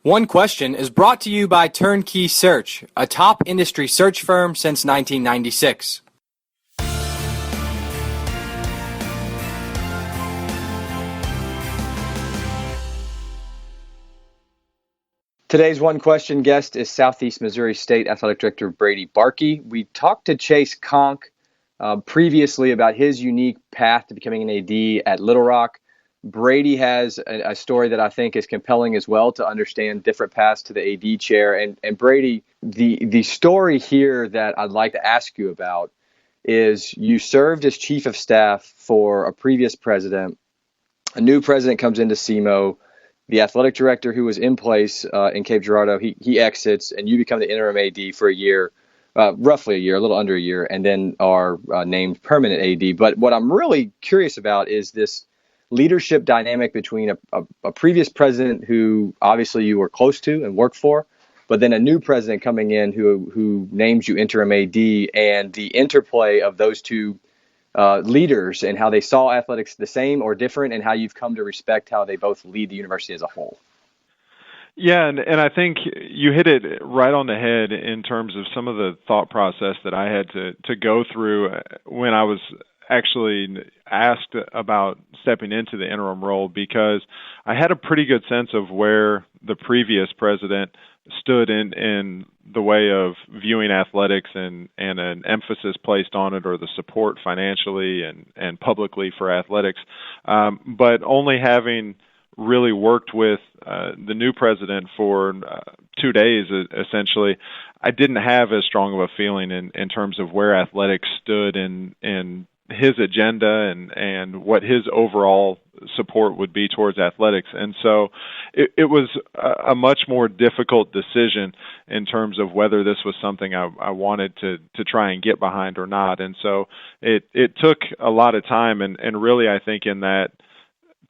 One Question is brought to you by Turnkey Search, a top industry search firm since 1996. Today's One Question guest is Southeast Missouri State Athletic Director Brady Barke. We talked to Chase Conk previously about his unique path to becoming an AD at Little Rock. Brady has a story that I think is compelling as well to understand different paths to the AD chair. And Brady, the story here that I'd like to ask you about is you served as chief of staff for a previous president. A new president comes into SEMO. The athletic director who was in place in Cape Girardeau, he exits, and you become the interim AD for a year, roughly a year, a little under a year, and then are named permanent AD. But what I'm really curious about is this leadership dynamic between a previous president who obviously you were close to and worked for, but then a new president coming in who names you interim AD, and the interplay of those two leaders and how they saw athletics the same or different, and how you've come to respect how they both lead the university as a whole. Yeah, and I think you hit it right on the head in terms of some of the thought process that I had to go through when I was actually asked about stepping into the interim role, because I had a pretty good sense of where the previous president stood in the way of viewing athletics and an emphasis placed on it, or the support financially and publicly for athletics. But only having really worked with the new president for 2 days, essentially, I didn't have as strong of a feeling in terms of where athletics stood in his agenda and what his overall support would be towards athletics. And so it was a much more difficult decision in terms of whether this was something I wanted to try and get behind or not. And so it took a lot of time, and really I think in that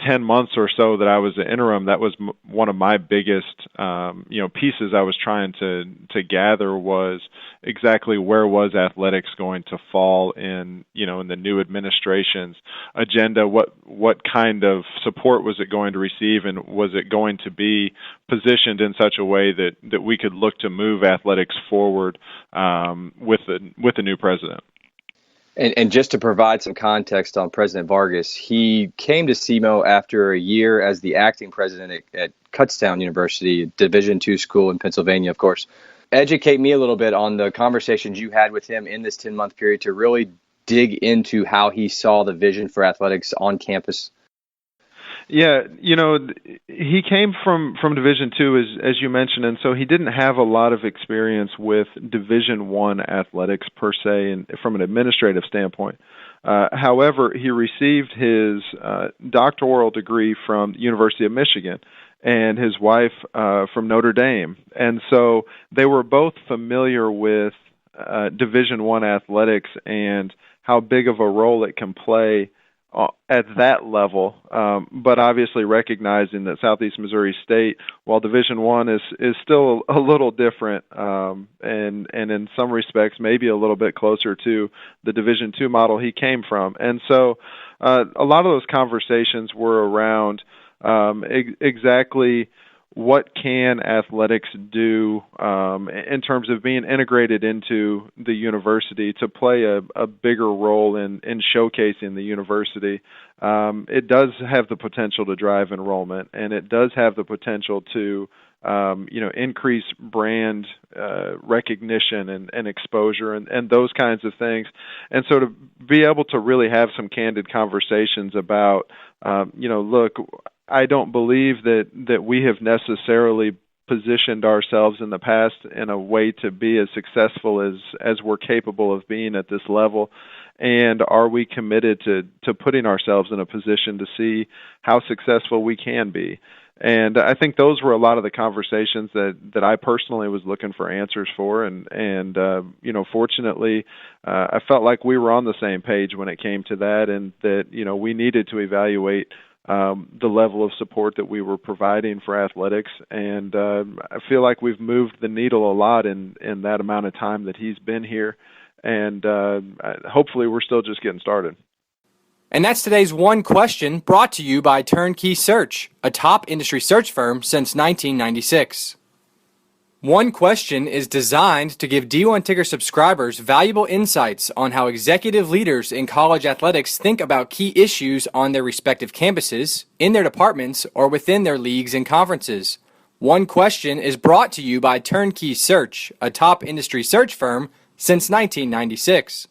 10 months or so that I was the interim, that was one of my biggest pieces I was trying to gather, was exactly where was athletics going to fall in the new administration's agenda. What kind of support was it going to receive, and was it going to be positioned in such a way that we could look to move athletics forward with the new president? And just to provide some context on President Vargas, he came to SEMO after a year as the acting president at Kutztown University, Division II school in Pennsylvania, of course. Educate me a little bit on the conversations you had with him in this 10-month period to really dig into how he saw the vision for athletics on campus. Yeah, he came from Division II, as you mentioned, and so he didn't have a lot of experience with Division I athletics per se, and from an administrative standpoint. However, he received his doctoral degree from the University of Michigan, and his wife from Notre Dame, and so they were both familiar with Division I athletics and how big of a role it can play at that level, but obviously recognizing that Southeast Missouri State, while Division I is still a little different, and in some respects maybe a little bit closer to the Division II model he came from. And so a lot of those conversations were around exactly what can athletics do in terms of being integrated into the university to play a bigger role in showcasing the university. It does have the potential to drive enrollment, and it does have the potential to increase brand recognition and exposure and those kinds of things. And so to be able to really have some candid conversations about, look, I don't believe that we have necessarily positioned ourselves in the past in a way to be as successful as we're capable of being at this level. And are we committed to putting ourselves in a position to see how successful we can be? And I think those were a lot of the conversations that I personally was looking for answers for. And fortunately, I felt like we were on the same page when it came to that, and that, we needed to evaluate the level of support that we were providing for athletics. And I feel like we've moved the needle a lot in that amount of time that he's been here. And hopefully we're still just getting started. And that's today's one question, brought to you by Turnkey Search, a top industry search firm since 1996. One Question is designed to give D1 Ticker subscribers valuable insights on how executive leaders in college athletics think about key issues on their respective campuses, in their departments, or within their leagues and conferences. One Question is brought to you by Turnkey Search, a top industry search firm since 1996.